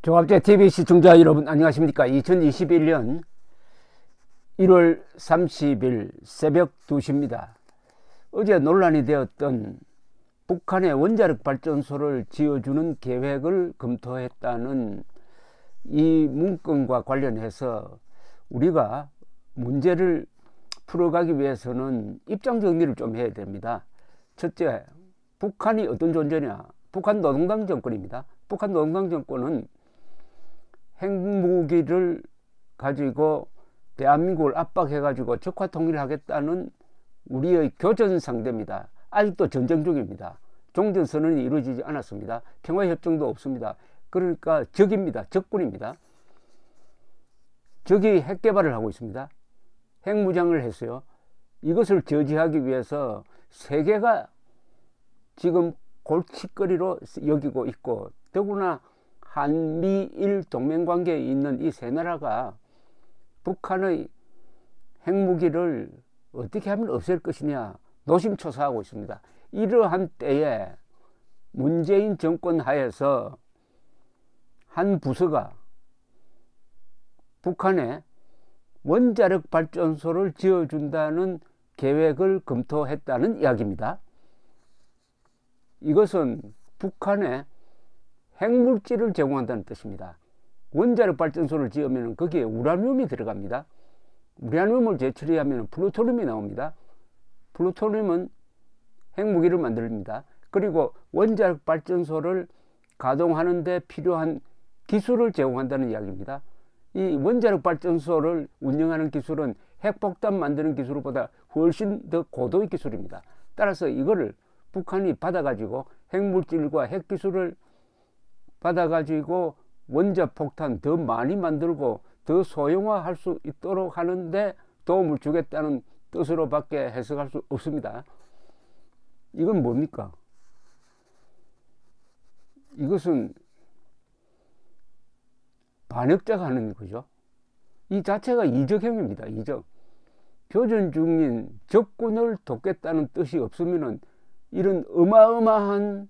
종합제TV 시청자 여러분 안녕하십니까. 2021년 1월 30일 새벽 2시입니다. 어제 논란이 되었던 북한의 원자력 발전소를 지어주는 계획을 검토했다는 이 문건과 관련해서 우리가 문제를 풀어가기 위해서는 입장 정리를 좀 해야 됩니다. 첫째, 북한이 어떤 존재냐? 북한 노동당 정권입니다. 북한 노동당 정권은 핵무기를 가지고 대한민국을 압박해가지고 적화 통일을 하겠다는 우리의 교전 상대입니다. 아직도 전쟁 중입니다. 종전선언이 이루어지지 않았습니다. 평화협정도 없습니다. 그러니까 적입니다. 적군입니다. 적이 핵 개발을 하고 있습니다. 핵무장을 했어요. 이것을 저지하기 위해서 세계가 지금 골칫거리로 여기고 있고, 더구나 한미일 동맹관계에 있는 이 세 나라가 북한의 핵무기를 어떻게 하면 없앨 것이냐 노심초사하고 있습니다. 이러한 때에 문재인 정권 하에서 한 부서가 북한에 원자력 발전소를 지어준다는 계획을 검토했다는 이야기입니다. 이것은 북한에 핵물질을 제공한다는 뜻입니다. 원자력 발전소를 지으면 거기에 우라늄이 들어갑니다. 우라늄을 재처리하면 플루토늄이 나옵니다. 플루토늄은 핵무기를 만듭니다. 그리고 원자력 발전소를 가동하는 데 필요한 기술을 제공한다는 이야기입니다. 이 원자력 발전소를 운영하는 기술은 핵폭탄 만드는 기술보다 훨씬 더 고도의 기술입니다. 따라서 이거를 북한이 받아가지고 핵물질과 핵기술을 받아가지고 원자폭탄 더 많이 만들고 더 소형화할 수 있도록 하는데 도움을 주겠다는 뜻으로밖에 해석할 수 없습니다. 이건 뭡니까? 이것은 반역자가 하는 거죠. 이 자체가 이적행위입니다. 이적. 교전 중인 적군을 돕겠다는 뜻이 없으면은 이런 어마어마한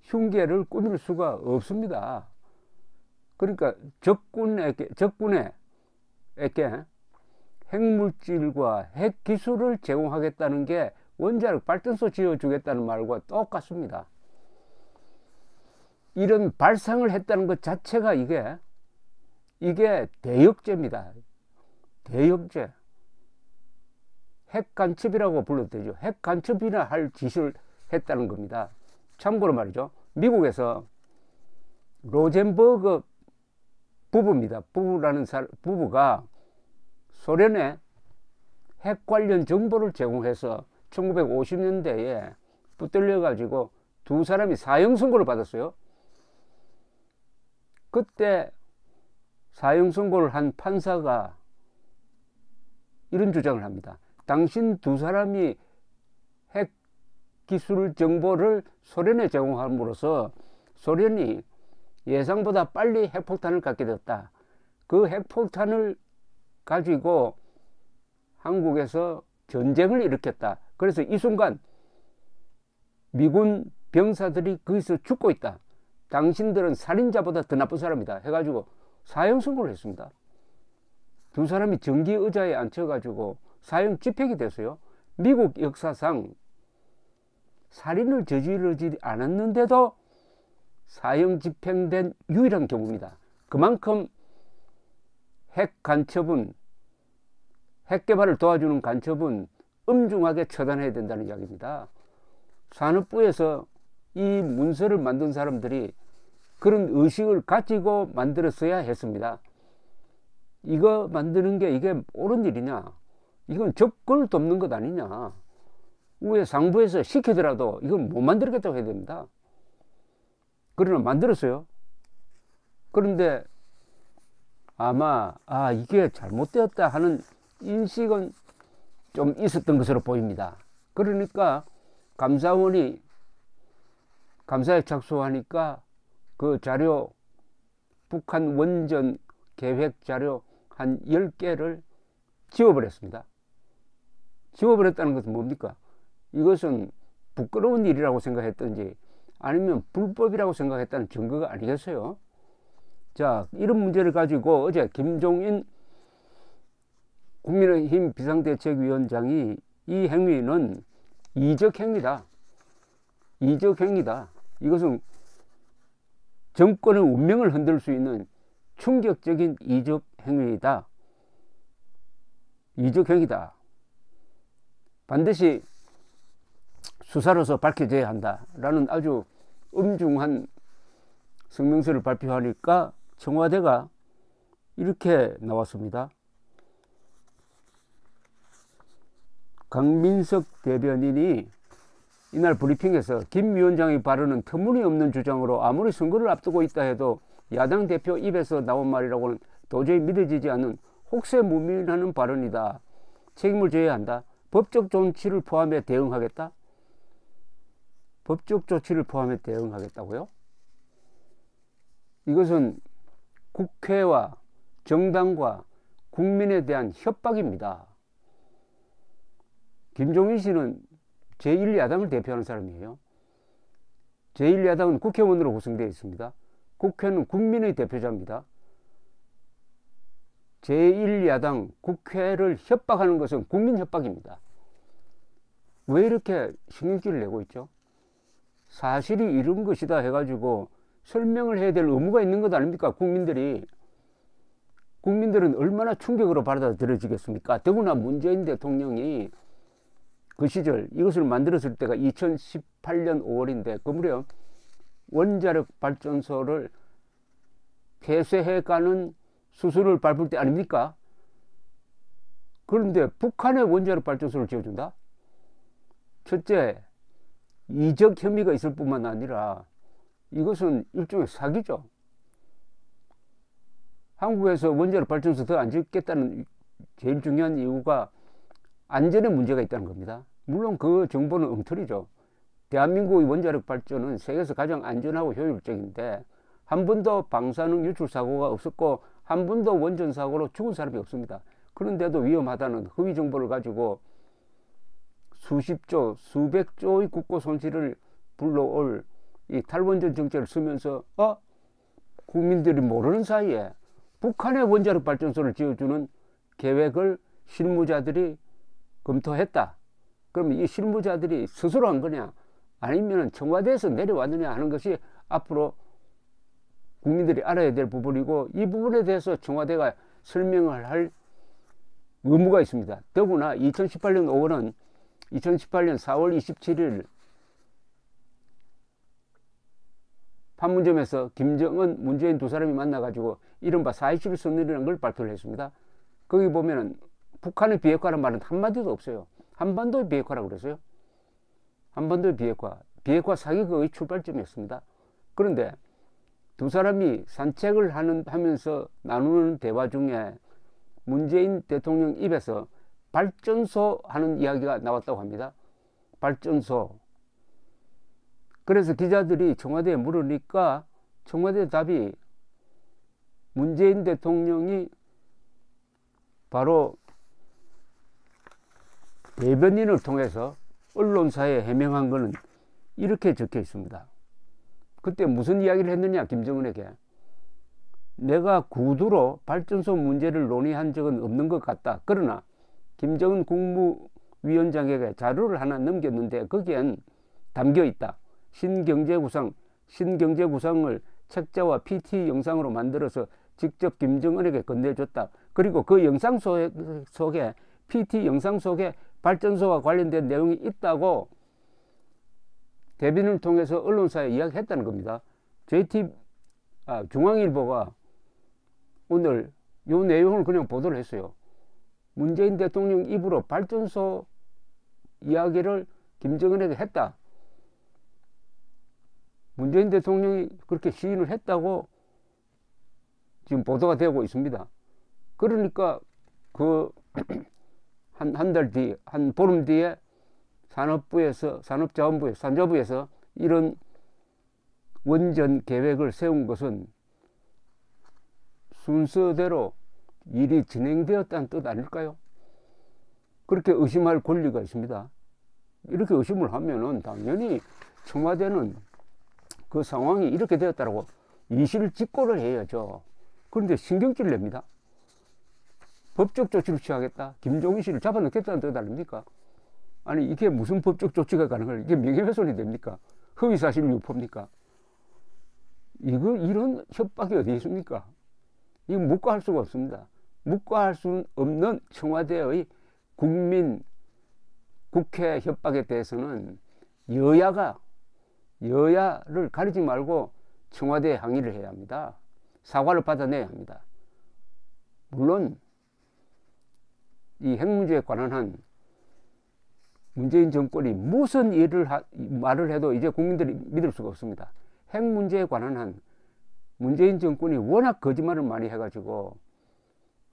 흉계를 꾸밀 수가 없습니다. 그러니까 적군에게 핵물질과 핵기술을 제공하겠다는 게 원자력 발전소 지어주겠다는 말과 똑같습니다. 이런 발상을 했다는 것 자체가 이게 대역죄입니다. 대역죄. 핵간첩이라고 불러도 되죠. 핵간첩이나 할 짓을 했다는 겁니다. 참고로 말이죠. 미국에서 로젠버그 부부입니다. 부부가 소련에 핵 관련 정보를 제공해서 1950년대에 붙들려 가지고 두 사람이 사형 선고를 받았어요. 그때 사형 선고를 한 판사가 이런 주장을 합니다. 당신 두 사람이 핵 기술 정보를 소련에 제공함으로써 소련이 예상보다 빨리 핵폭탄을 갖게 되었다. 그 핵폭탄을 가지고 한국에서 전쟁을 일으켰다. 그래서 이 순간 미군 병사들이 거기서 죽고 있다. 당신들은 살인자보다 더 나쁜 사람이다 해가지고 사형 선고를 했습니다. 두 사람이 전기 의자에 앉혀가지고 사형 집행이 됐어요. 미국 역사상 살인을 저지르지 않았는데도 사형 집행된 유일한 경우입니다. 그만큼 핵 간첩은, 핵 개발을 도와주는 간첩은 엄중하게 처단해야 된다는 이야기입니다. 산업부에서 이 문서를 만든 사람들이 그런 의식을 가지고 만들었어야 했습니다. 이거 만드는 게 이게 옳은 일이냐? 이건 적군을 돕는 것 아니냐? 위에 상부에서 시키더라도 이건 못 만들겠다고 해야 됩니다. 그러나 만들었어요. 그런데 아마 이게 잘못되었다 하는 인식은 좀 있었던 것으로 보입니다. 그러니까 감사원이 감사에 착수하니까 그 자료, 북한 원전 계획 자료 한 10개를 지워버렸습니다. 지워버렸다는 것은 뭡니까? 이것은 부끄러운 일이라고 생각했던지 아니면 불법이라고 생각했다는 증거가 아니겠어요? 자, 이런 문제를 가지고 어제 김종인 국민의힘 비상대책위원장이 이 행위는 이적행위다. 이적행위다. 이것은 정권의 운명을 흔들 수 있는 충격적인 이적행위다. 이적행위다. 반드시 수사로서 밝혀져야 한다라는 아주 엄중한 성명서를 발표하니까 청와대가 이렇게 나왔습니다. 강민석 대변인이 이날 브리핑에서 김 위원장의 발언은 터무니없는 주장으로 아무리 선거를 앞두고 있다 해도 야당 대표 입에서 나온 말이라고는 도저히 믿어지지 않는 혹세무민하는 발언이다. 책임을 져야 한다. 법적 조치를 포함해 대응하겠다. 법적 조치를 포함해 대응하겠다고요? 이것은 국회와 정당과 국민에 대한 협박입니다. 김종인 씨는 제1야당을 대표하는 사람이에요. 제1야당은 국회의원으로 구성되어 있습니다. 국회는 국민의 대표자입니다. 제1야당 국회를 협박하는 것은 국민 협박입니다. 왜 이렇게 신경질을 내고 있죠? 사실이 이런 것이다 해가지고 설명을 해야 될 의무가 있는 것 아닙니까? 국민들은 얼마나 충격으로 받아들여지겠습니까? 더구나 문재인 대통령이 그 시절 이것을 만들었을 때가 2018년 5월인데 그 무렵 원자력 발전소를 폐쇄해가는 수술을 밟을 때 아닙니까? 그런데 북한의 원자력 발전소를 지어준다? 첫째, 이적 혐의가 있을 뿐만 아니라 이것은 일종의 사기죠. 한국에서 원자력 발전소 더 안 짓겠다는 제일 중요한 이유가 안전에 문제가 있다는 겁니다. 물론 그 정보는 엉터리죠. 대한민국의 원자력 발전은 세계에서 가장 안전하고 효율적인데 한 번도 방사능 유출 사고가 없었고 한 번도 원전 사고로 죽은 사람이 없습니다. 그런데도 위험하다는 허위 정보를 가지고 수십조, 수백조의 국고 손실을 불러올 이 탈원전 정책을 쓰면서 국민들이 모르는 사이에 북한의 원자력 발전소를 지어주는 계획을 실무자들이 검토했다. 그러면 이 실무자들이 스스로 한 거냐 아니면 청와대에서 내려왔느냐 하는 것이 앞으로 국민들이 알아야 될 부분이고 이 부분에 대해서 청와대가 설명을 할 의무가 있습니다. 더구나 2018년 5월은 2018년 4월 27일 판문점에서 김정은, 문재인 두 사람이 만나가지고 이른바 4.27 선언이라는 걸 발표를 했습니다. 거기 보면은 북한의 비핵화라는 말은 한마디도 없어요. 한반도의 비핵화라고 그랬어요. 한반도의 비핵화 사기극의 출발점이었습니다. 그런데 두 사람이 산책을 하면서 나누는 대화 중에 문재인 대통령 입에서 발전소 하는 이야기가 나왔다고 합니다. 발전소. 그래서 기자들이 청와대에 물으니까 청와대 답이 문재인 대통령이 바로 대변인을 통해서 언론사에 해명한 것은 이렇게 적혀 있습니다. 그때 무슨 이야기를 했느냐, 김정은에게. 내가 구두로 발전소 문제를 논의한 적은 없는 것 같다. 그러나 김정은 국무위원장에게 자료를 하나 넘겼는데 거기엔 담겨 있다. 신경제구상을 책자와 PT 영상으로 만들어서 직접 김정은에게 건네줬다. 그리고 그 영상 속에 PT 영상 속에 발전소와 관련된 내용이 있다고 대변인을 통해서 언론사에 이야기했다는 겁니다. 중앙일보가 오늘 이 내용을 그냥 보도를 했어요. 문재인 대통령 입으로 발전소 이야기를 김정은에게 했다. 문재인 대통령이 그렇게 시인을 했다고 지금 보도가 되고 있습니다. 그러니까 그 한 달 뒤, 한 보름 뒤에 산자부에서 이런 원전 계획을 세운 것은 순서대로 일이 진행되었다는 뜻 아닐까요? 그렇게 의심할 권리가 있습니다. 이렇게 의심을 하면은 당연히 청와대는 그 상황이 이렇게 되었다고 이실직고를 해야죠. 그런데 신경질을 냅니다. 법적 조치를 취하겠다. 김종인 씨를 잡아넣겠다는 뜻 아닙니까? 아니 이게 무슨 법적 조치가 가능할, 이게 명예훼손이 됩니까? 허위사실 유포입니까? 이런 협박이 어디 있습니까? 이거 묵과할 수가 없습니다. 묵과할 수 없는 청와대의 국회 협박에 대해서는 여야를 가리지 말고 청와대에 항의를 해야 합니다. 사과를 받아내야 합니다. 물론 이 핵 문제에 관한 한 문재인 정권이 무슨 말을 해도 이제 국민들이 믿을 수가 없습니다. 핵 문제에 관한 한 문재인 정권이 워낙 거짓말을 많이 해가지고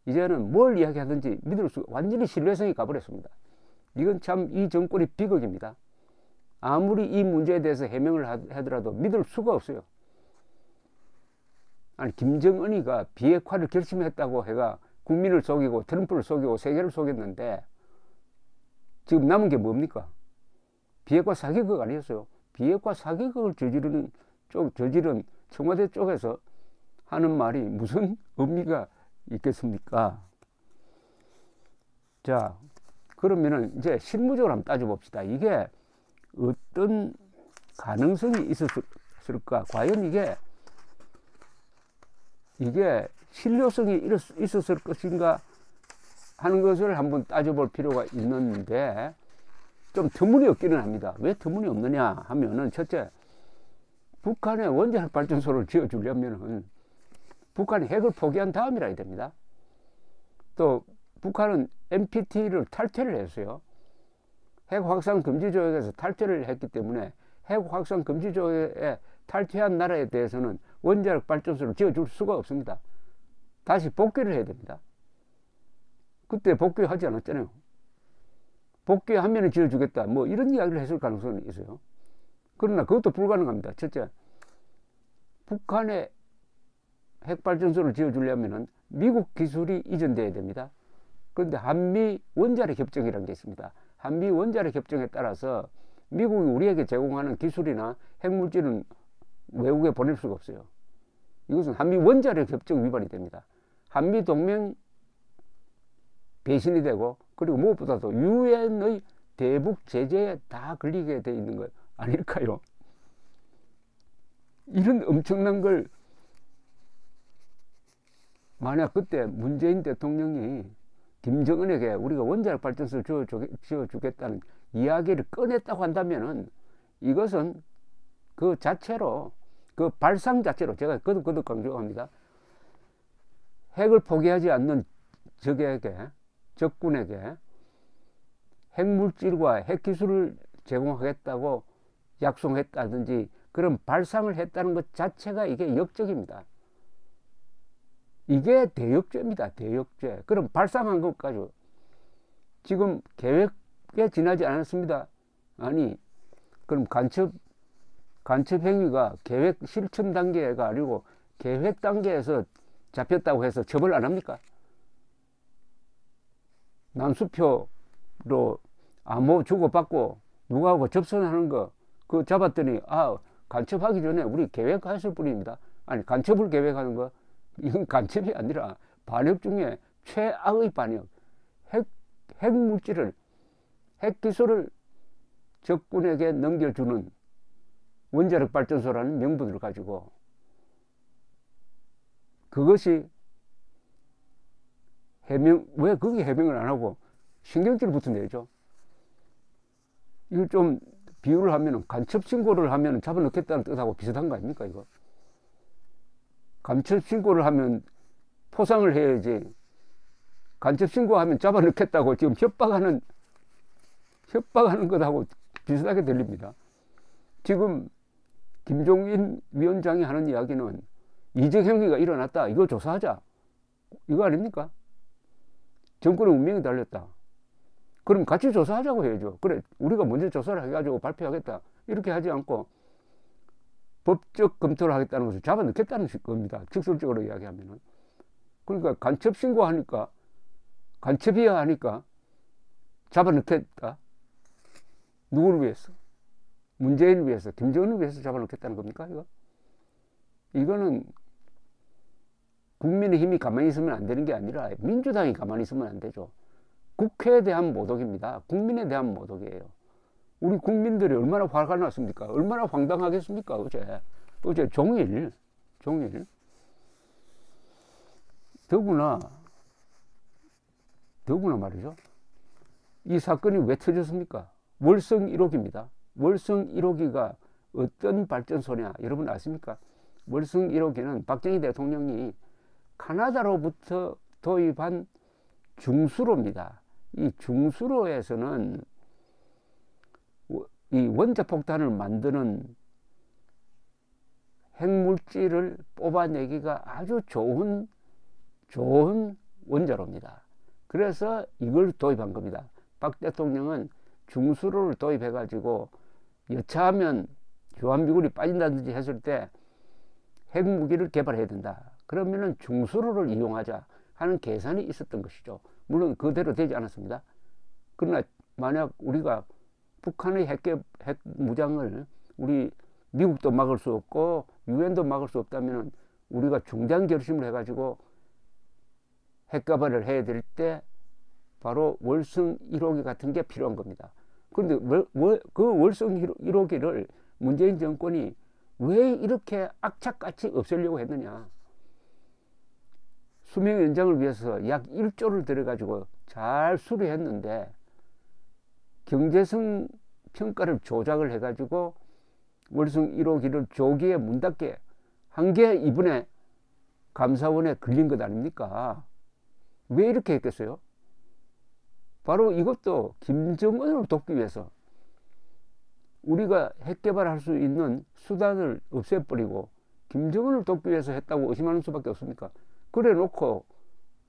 이제는 뭘 이야기하든지 완전히 신뢰성이 가버렸습니다. 이건 참 이 정권이 비극입니다. 아무리 이 문제에 대해서 해명을 하더라도 믿을 수가 없어요. 아니 김정은이가 비핵화를 결심했다고 해가 국민을 속이고 트럼프를 속이고 세계를 속였는데 지금 남은 게 뭡니까? 비핵화 사기극 아니었어요. 비핵화 사기극을 저지른 청와대 쪽에서 하는 말이 무슨 의미가 있겠습니까? 자, 그러면은 이제 실무적으로 한번 따져봅시다. 이게 어떤 가능성이 있었을까? 과연 이게 실효성이 있었을 것인가 하는 것을 한번 따져볼 필요가 있는데 좀 터무니없기는 합니다. 왜 터무니없느냐 하면은 첫째, 북한의 원자력 발전소를 지어주려면은 북한이 핵을 포기한 다음이라야 됩니다. 또 북한은 NPT를 탈퇴를 했어요. 핵 확산 금지 조약에서 탈퇴를 했기 때문에 핵 확산 금지 조약에 탈퇴한 나라에 대해서는 원자력 발전소를 지어줄 수가 없습니다. 다시 복귀를 해야 됩니다. 그때 복귀하지 않았잖아요. 복귀하면 지어주겠다 뭐 이런 이야기를 했을 가능성이 있어요. 그러나 그것도 불가능합니다. 첫째, 북한의 핵발전소를 지어주려면 미국 기술이 이전돼야 됩니다. 그런데 한미 원자력 협정이라는 게 있습니다. 한미 원자력 협정에 따라서 미국이 우리에게 제공하는 기술이나 핵물질은 외국에 보낼 수가 없어요. 이것은 한미 원자력 협정 위반이 됩니다. 한미 동맹 배신이 되고, 그리고 무엇보다도 유엔의 대북 제재에 다 걸리게 돼 있는 것 아닐까요? 이런 엄청난 걸 만약 그때 문재인 대통령이 김정은에게 우리가 원자력 발전소를 지어주겠다는 이야기를 꺼냈다고 한다면은 이것은 그 자체로, 그 발상 자체로, 제가 거듭 강조합니다. 핵을 포기하지 않는 적군에게 핵물질과 핵기술을 제공하겠다고 약속했다든지 그런 발상을 했다는 것 자체가 이게 역적입니다. 이게 대역죄입니다. 대역죄. 그럼 발상한 것 가지고 지금 계획에 지나지 않았습니다. 아니, 그럼 간첩 행위가 계획 실천 단계가 아니고 계획 단계에서 잡혔다고 해서 처벌 안 합니까? 난수표로 암호 주고받고 누구하고 접선하는 거 그거 잡았더니 간첩하기 전에 우리 계획했을 뿐입니다. 아니, 간첩을 계획하는 거 이건 간첩이 아니라 반역 중에 최악의 반역. 핵물질을, 핵기술을 적군에게 넘겨주는 원자력 발전소라는 명분을 가지고 그것이 왜 거기 해명을 안 하고 신경질부터 내죠? 이거 좀 비유를 하면 간첩 신고를 하면 잡아넣겠다는 뜻하고 비슷한 거 아닙니까, 이거? 간첩 신고를 하면 포상을 해야지. 간첩 신고하면 잡아넣겠다고 지금 협박하는 것하고 비슷하게 들립니다. 지금 김종인 위원장이 하는 이야기는 이적 행위가 일어났다. 이거 조사하자. 이거 아닙니까? 정권의 운명이 달렸다. 그럼 같이 조사하자고 해야죠. 그래, 우리가 먼저 조사를 해가지고 발표하겠다. 이렇게 하지 않고 법적 검토를 하겠다는 것을 잡아넣겠다는 겁니다. 직설적으로 이야기하면은. 그러니까 간첩 신고하니까, 간첩이야 하니까 잡아넣겠다. 누구를 위해서? 문재인을 위해서, 김정은을 위해서 잡아넣겠다는 겁니까, 이거? 이거는 국민의힘이 가만히 있으면 안 되는 게 아니라 민주당이 가만히 있으면 안 되죠. 국회에 대한 모독입니다. 국민에 대한 모독이에요. 우리 국민들이 얼마나 화가 났습니까? 얼마나 황당하겠습니까? 어제 종일. 더구나 말이죠. 이 사건이 왜 터졌습니까? 월성 1호기입니다. 월성 1호기가 어떤 발전소냐? 여러분 아십니까? 월성 1호기는 박정희 대통령이 카나다로부터 도입한 중수로입니다. 이 중수로에서는 이 원자폭탄을 만드는 핵물질을 뽑아내기가 아주 좋은 원자로입니다. 그래서 이걸 도입한 겁니다. 박 대통령은 중수로를 도입해 가지고 여차하면 주한미군이 빠진다든지 했을 때 핵무기를 개발해야 된다. 그러면은 중수로를 이용하자 하는 계산이 있었던 것이죠. 물론 그대로 되지 않았습니다. 그러나 만약 우리가 북한의 핵무장을 우리 미국도 막을 수 없고 유엔도 막을 수 없다면 우리가 중단 결심을 해가지고 핵개발을 해야 될 때 바로 월성 1호기 같은 게 필요한 겁니다. 그런데 그 월성 1호기를 문재인 정권이 왜 이렇게 악착같이 없애려고 했느냐? 수명 연장을 위해서 약 1조를 들여가지고 잘 수리했는데 경제성 평가를 조작을 해가지고 월성 1호기를 조기에 문 닫게 한 게 이번에 감사원에 걸린 것 아닙니까? 왜 이렇게 했겠어요? 바로 이것도 김정은을 돕기 위해서 우리가 핵 개발할 수 있는 수단을 없애버리고 김정은을 돕기 위해서 했다고 의심하는 수밖에 없습니까? 그래 놓고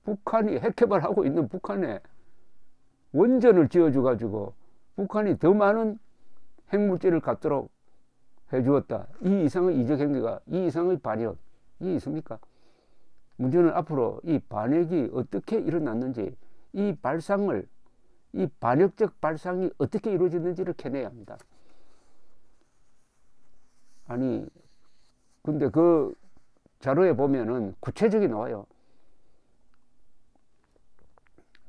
북한이 핵 개발하고 있는 북한에 원전을 지어줘 가지고 북한이 더 많은 핵물질을 갖도록 해주었다. 이 이상의 이적 행위가, 이 이상의 반역이 있습니까? 문제는 앞으로 이 반역이 어떻게 일어났는지, 이 반역적 발상이 어떻게 이루어졌는지를 캐내야 합니다. 아니, 근데 그 자료에 보면은 구체적이 나와요.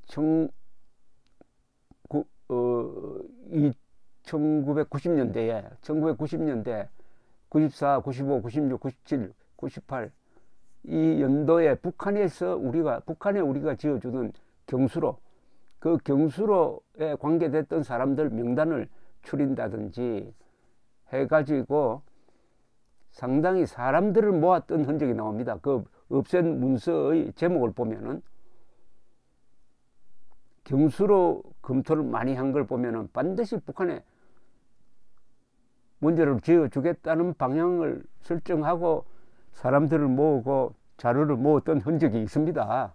1990년대 94, 95, 96, 97, 98 이 연도에 북한에 우리가 지어주는 경수로, 그 경수로에 관계됐던 사람들 명단을 추린다든지 해가지고 상당히 사람들을 모았던 흔적이 나옵니다. 그 없앤 문서의 제목을 보면은 경수로 검토를 많이 한 걸 보면은 반드시 북한에 문제를 지어주겠다는 방향을 설정하고 사람들을 모으고 자료를 모았던 흔적이 있습니다.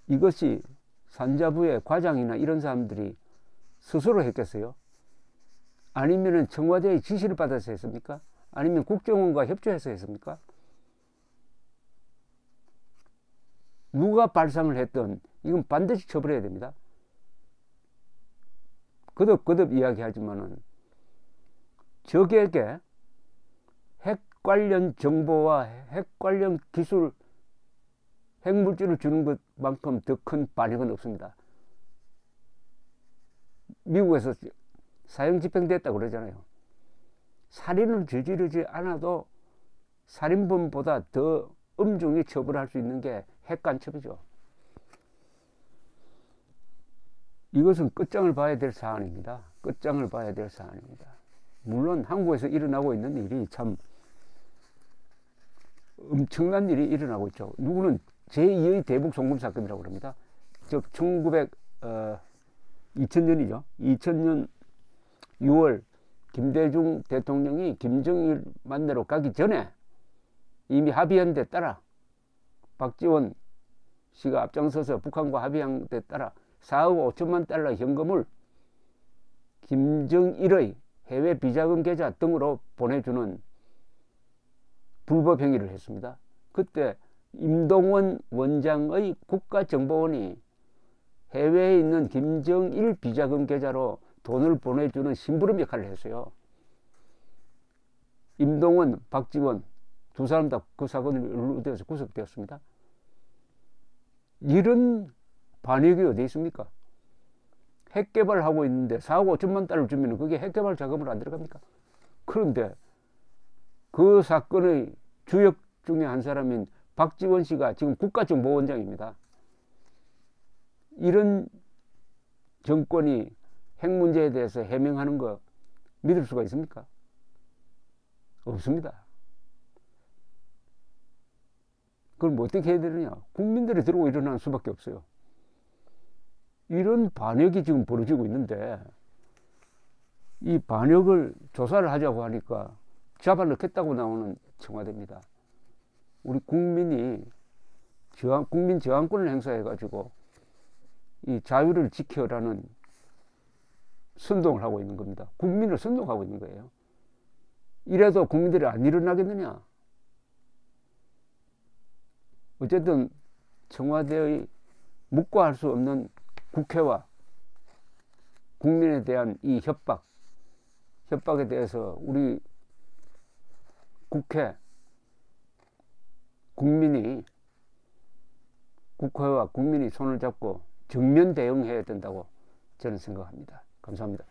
이것이 산자부의 과장이나 이런 사람들이 스스로 했겠어요? 아니면은 청와대의 지시를 받아서 했습니까? 아니면 국정원과 협조해서 했습니까? 누가 발상을 했든 이건 반드시 처벌해야 됩니다. 거듭 이야기하지만은 적에게 핵 관련 정보와 핵 관련 기술, 핵물질을 주는 것만큼 더 큰 반역은 없습니다. 미국에서 사형 집행됐다고 그러잖아요. 살인을 저지르지 않아도 살인범보다 더 엄중히 처벌할 수 있는 게 핵간첩이죠. 이것은 끝장을 봐야 될 사안입니다. 끝장을 봐야 될 사안입니다. 물론 한국에서 일어나고 있는 일이 참 엄청난 일이 일어나고 있죠. 누구는 제2의 대북 송금 사건이라고 그럽니다. 즉 2000년이죠. 2000년 6월 김대중 대통령이 김정일 만나러 가기 전에 이미 합의한 데 따라 박지원 씨가 앞장서서 북한과 합의한 데 따라 4억 5천만 달러 현금을 김정일의 해외 비자금 계좌 등으로 보내주는 불법 행위를 했습니다. 그때 임동원 원장의 국가정보원이 해외에 있는 김정일 비자금 계좌로 돈을 보내주는 심부름 역할을 했어요. 임동원, 박지원 두 사람 다 그 사건으로 연루되어서 구속되었습니다. 이런 반역이 어디 있습니까? 핵 개발하고 있는데 4억 5천만 달러를 주면 그게 핵 개발 자금으로 안 들어갑니까? 그런데 그 사건의 주역 중에 한 사람인 박지원 씨가 지금 국가정보원장입니다. 이런 정권이 핵 문제에 대해서 해명하는 거 믿을 수가 있습니까? 없습니다. 그럼 어떻게 해야 되느냐? 국민들이 들고 일어나는 수밖에 없어요. 이런 반역이 지금 벌어지고 있는데 이 반역을 조사를 하자고 하니까 잡아넣겠다고 나오는 청와대입니다. 우리 국민이 국민 저항권을 행사해가지고 이 자유를 지켜라는 선동을 하고 있는 겁니다. 국민을 선동하고 있는 거예요. 이래도 국민들이 안 일어나겠느냐? 어쨌든 청와대의 묵과할 수 없는 국회와 국민에 대한 이 협박에 대해서 우리 국회와 국민이 손을 잡고 정면 대응해야 된다고 저는 생각합니다. 감사합니다.